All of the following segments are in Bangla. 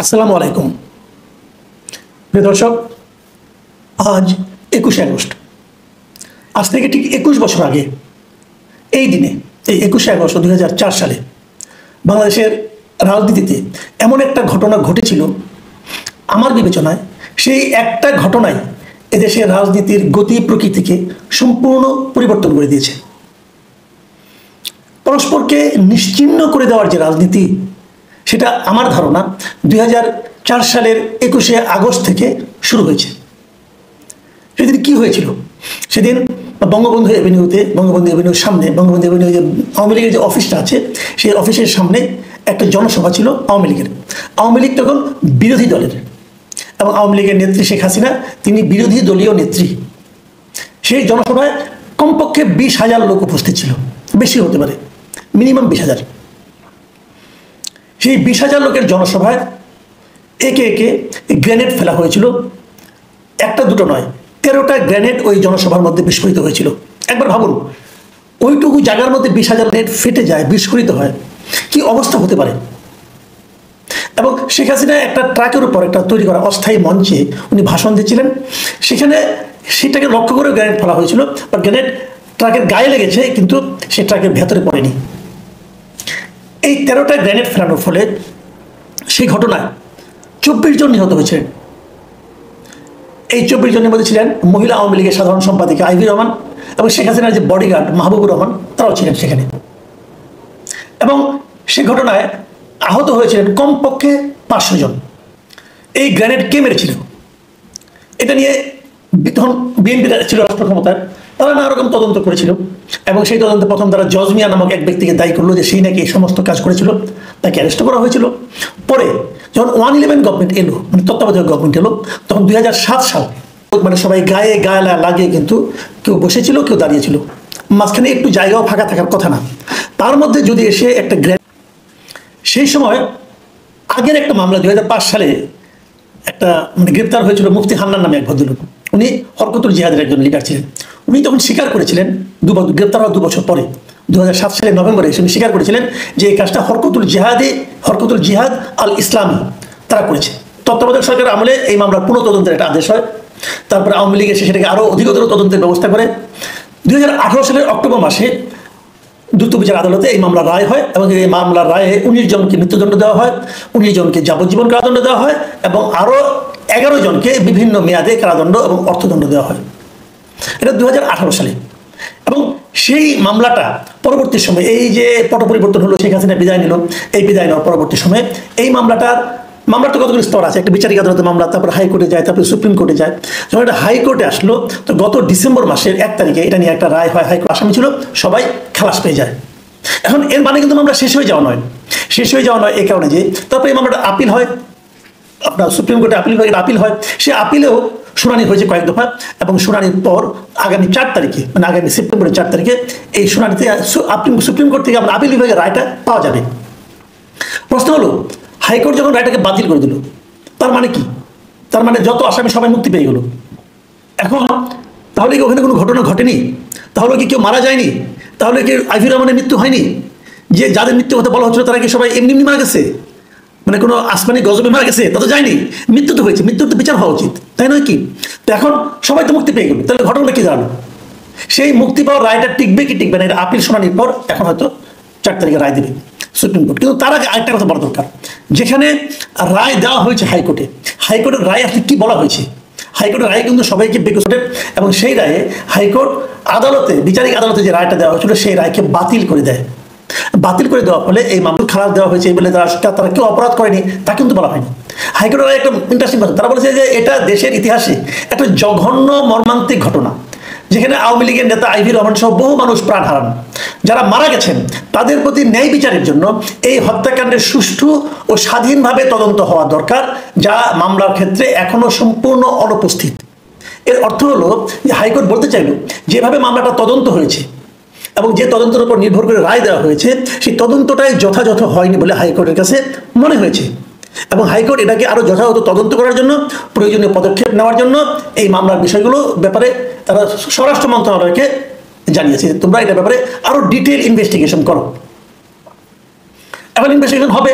আসসালামু আলাইকুম প্রিয় দর্শক। আজ 21শে আগস্ট। আজ থেকে ঠিক 21 বছর আগে এই দিনে, এই 21শে আগস্ট 2004 সালে বাংলাদেশের রাজনীতিতে এমন একটা ঘটনা ঘটেছিল, আমার বিবেচনায় সেই একটা ঘটনাই এদেশের রাজনীতির গতি প্রকৃতিকে সম্পূর্ণ পরিবর্তন করে দিয়েছে। পরস্পরকে নিশ্চিহ্ন করে দেওয়ার যে রাজনীতি, সেটা আমার ধারণা 2004 সালের 21শে আগস্ট থেকে শুরু হয়েছে। সেদিন কি হয়েছিল? সেদিন বঙ্গবন্ধু এভিনিউতে, বঙ্গবন্ধু এভিনিউর সামনে, বঙ্গবন্ধু এভিনিউ যে আওয়ামী লীগের যে অফিসটা আছে, সেই অফিসের সামনে একটা জনসভা ছিল আওয়ামী লীগের। আওয়ামী লীগ তখন বিরোধী দলের, এবং আওয়ামী লীগের নেত্রী শেখ হাসিনা তিনি বিরোধী দলীয় নেত্রী। সেই জনসভায় কমপক্ষে 20,000 লোক উপস্থিত ছিল, বেশি হতে পারে, মিনিমাম 20,000। সেই 20,000 লোকের জনসভায় একে একে গ্রেনেড ফেলা হয়েছিল। একটা দুটো নয়, 13টা গ্রেনেড ওই জনসভার মধ্যে বিস্ফোরিত হয়েছিল। একবার ভাবুন, ওইটুকু জায়গার মধ্যে 20,000 গ্রেনেড ফেটে যায়, বিস্ফোরিত হয়, কি অবস্থা হতে পারে? এবং শেখ হাসিনা একটা ট্রাকের উপর একটা তৈরি করা অস্থায়ী মঞ্চে উনি ভাষণ দিচ্ছিলেন, সেখানে সেটাকে লক্ষ্য করে গ্রেনেড ফেলা হয়েছিল। বা গ্রেনেড ট্রাকের গায়ে লেগেছে, কিন্তু সে ট্রাকের ভেতরে পড়েনি। এই 13টা গ্রেনেড ফেলানোর ফলে সেই ঘটনায় 24 জন নিহত হয়েছিলেন। এই 24 জনের মধ্যে ছিলেন মহিলা আওয়ামী লীগের সাধারণ সম্পাদিকা আইভি রহমান, এবং শেখ হাসিনার যে বডিগার্ড মাহবুবুর রহমান, তারাও ছিলেন সেখানে। এবং সে ঘটনায় আহত হয়েছিলেন কমপক্ষে 500 জন। এই গ্রেনেড কে মেরেছিল এটা নিয়ে তখন বিএনপি ছিল রাষ্ট্র ক্ষমতায়, তারা নানা রকম তদন্ত করেছিল, এবং সেই তদন্তে প্রথম তারা জজ মিয়া নামক এক ব্যক্তিকে দায়ী করলো যে সেই নাকি এই সমস্ত কাজ করেছিল, তাকে অ্যারেস্ট করা হয়েছিল। পরে যখন 111 গভর্নমেন্ট এলো, মানে তত্ত্বাবধায়ক গভর্নমেন্ট এলো, তখন 2007 সাল, মানে সবাই গায়ে গায়ে লাগিয়ে কিন্তু কেউ বসেছিল, কেউ দাঁড়িয়েছিল, মাঝখানে একটু জায়গাও ফাঁকা থাকার কথা না। তার মধ্যে যদি এসে একটা সেই সময় আগের একটা মামলা 2005 সালে একটা গ্রেপ্তার হয়েছিল মুফতি হান্নান নামে এক ভদ্রলোক। উনি হরকতুল জিহাদের একজন লিডার ছিলেন। উনি তখন স্বীকার করেছিলেন, গ্রেপ্তার হওয়ার 2 বছর পরে 2007 সালের নভেম্বরে উনি স্বীকার করেছিলেন যে এই কাজটা হরকতুল জিহাদ আল ইসলামী তারা করেছে। তত্ত্বাবধায়ক সরকারের আমলে এই মামলার পুনঃ তদন্তের একটা আদেশ হয়। তারপরে আওয়ামী লীগ এসে সেটাকে আরও অধিকতর তদন্তের ব্যবস্থা করে 2018 সালের অক্টোবর মাসে দ্রুত বিচার আদালতে এই মামলার রায় হয়, এবং এই মামলার রায়ে 19 জনকে মৃত্যুদণ্ড দেওয়া হয়, 19 জনকে যাবজ্জীবন কারাদণ্ড দেওয়া হয়, এবং আরও 11 জনকে বিভিন্ন মেয়াদে কারাদণ্ড এবং অর্থদণ্ড দেওয়া হয়। এটা 2018 সালে। এবং সেই মামলাটা পরবর্তী সময়ে এই যে পট পরিবর্তন হলো, শেখ হাসিনা বিদায় নিল, এই বিদায় নেওয়ার পরবর্তী সময়ে এই মামলার তো কতগুলো স্তর আছে। একটা বিচারিক আদালতের মামলা, তারপর হাইকোর্টে যায়, তারপরে সুপ্রিম কোর্টে যায়। যখন এটা হাইকোর্টে আসলো, তো গত ডিসেম্বর মাসের 1 তারিখে এটা নিয়ে একটা রায় হয়। হাইকোর্ট আসামি ছিল, সবাই খালাস পেয়ে যায়। এখন এর মানে কিন্তু মামলা শেষ হয়ে যাওয়া নয়, এই কারণে যে তারপরে এই মামলাটা আপিল হয়, আপনার সুপ্রিম কোর্টে আপিল বিভাগের আপিল হয়। সে আপিলেও শুনানি হয়েছে কয়েক দফা, এবং শুনানির পর আগামী 4 তারিখে, মানে আগামী সেপ্টেম্বরের 4 তারিখে এই শুনানিতে সুপ্রিম কোর্ট থেকে আমরা আপিল বিভাগের রায়টা পাওয়া যাবে। প্রশ্ন হলো, হাইকোর্ট যখন রায়টাকে বাতিল করে দিল, তার মানে কি? তার মানে যত আসামি সবাই মুক্তি পেয়ে গেল। এখন তাহলে কি ওখানে কোনো ঘটনা ঘটেনি? তাহলে কি কেউ মারা যায়নি? তাহলে কি আইভি রহমানের মৃত্যু হয়নি? যে যাদের মৃত্যু কথা বলা হচ্ছিল তারা কি সবাই এমনি মারা গেছে, মানে কোনো আসমানি গজবে মারা গেছে? তা তো যায়নি, মৃত্যু তো হয়েছে, মৃত্যুর তো বিচার হওয়া উচিত, তাই নয় কি? তো এখন সবাই তো মুক্তি পেয়ে গেল, তাহলে ঘটনাটা কি দাঁড়ালো? সেই মুক্তি পাওয়ার রায়টা টিকবে কি টিকবে না, এটা আপিল শুনানির পর এখন হয়তো 4 তারিখে রায় দেবে সুপ্রিম কোর্ট। কিন্তু তার আগে আরেকটা কথা বলা দরকার, যেখানে রায় দেওয়া হয়েছে হাইকোর্টের রায় আসলে কি বলা হয়েছে? হাইকোর্টের রায় কিন্তু সবাইকে বেকসুটেড, এবং সেই রায়ে হাইকোর্ট আদালতে, বিচারিক আদালতে যে রায়টা দেওয়া হয়েছিল সেই রায়কে বাতিল করে দেয়। বাতিল করে দেওয়ার ফলে এই মামলা খালাস দেওয়া হয়েছে বলে তারা কেউ অপরাধ করেনি তা কিন্তু বলা হয়নি। হাইকোর্টের রায় একটা ইন্টারেস্টিং কথা, তারা বলেছে যে এটা দেশের ইতিহাসে একটা জঘন্য মর্মান্তিক ঘটনা, যেখানে আওয়ামী লীগের নেতা আইভি রহমান সহ বহু মানুষ প্রাণ হারান। যারা মারা গেছেন তাদের প্রতি ন্যায় বিচারের জন্য এই হত্যাকাণ্ডের সুষ্ঠু ও স্বাধীনভাবে তদন্ত হওয়া দরকার, যা মামলার ক্ষেত্রে এখনো সম্পূর্ণ অনুপস্থিত। এর অর্থ হলো যে হাইকোর্ট বলতে চাইল, যেভাবে মামলাটা তদন্ত হয়েছে এবং যে তদন্তের উপর নির্ভর করে রায় দেওয়া হয়েছে, সেই তদন্তটাই যথাযথ হয়নি বলে হাইকোর্টের কাছে মনে হয়েছে, এবং হাইকোর্ট এটাকে আরও যথাযথ তদন্ত করার জন্য প্রয়োজনীয় পদক্ষেপ নেওয়ার জন্য এই মামলার বিষয়গুলো ব্যাপারে তারা স্বরাষ্ট্র মন্ত্রণালয়কে জানিয়েছে, তোমরা এটার ব্যাপারে আরও ডিটেল ইনভেস্টিগেশন করো। এখন ইনভেস্টিগেশন হবে,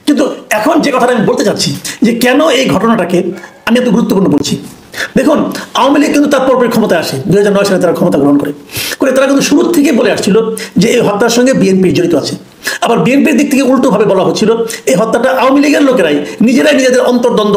কিন্তু এখন যে কথাটা আমি বলতে চাচ্ছি যে কেন এই ঘটনাটাকে আমি এত গুরুত্বপূর্ণ বলছি, দেখুন আওয়ামী লীগ কিন্তু তার পরপরই ক্ষমতায় আসে, 2009 সালে তারা ক্ষমতা গ্রহণ করে তারা কিন্তু শুরু থেকে বলে আসছিল যে এই হত্যার সঙ্গে বিএনপি জড়িত আছে। আবার বিএনপির দিক থেকে উল্টোভাবে বলা হচ্ছিল এই হত্যাটা আওয়ামী লীগের লোকেরাই নিজেরাই নিজেদের অন্তর্দ্বন্দ্ব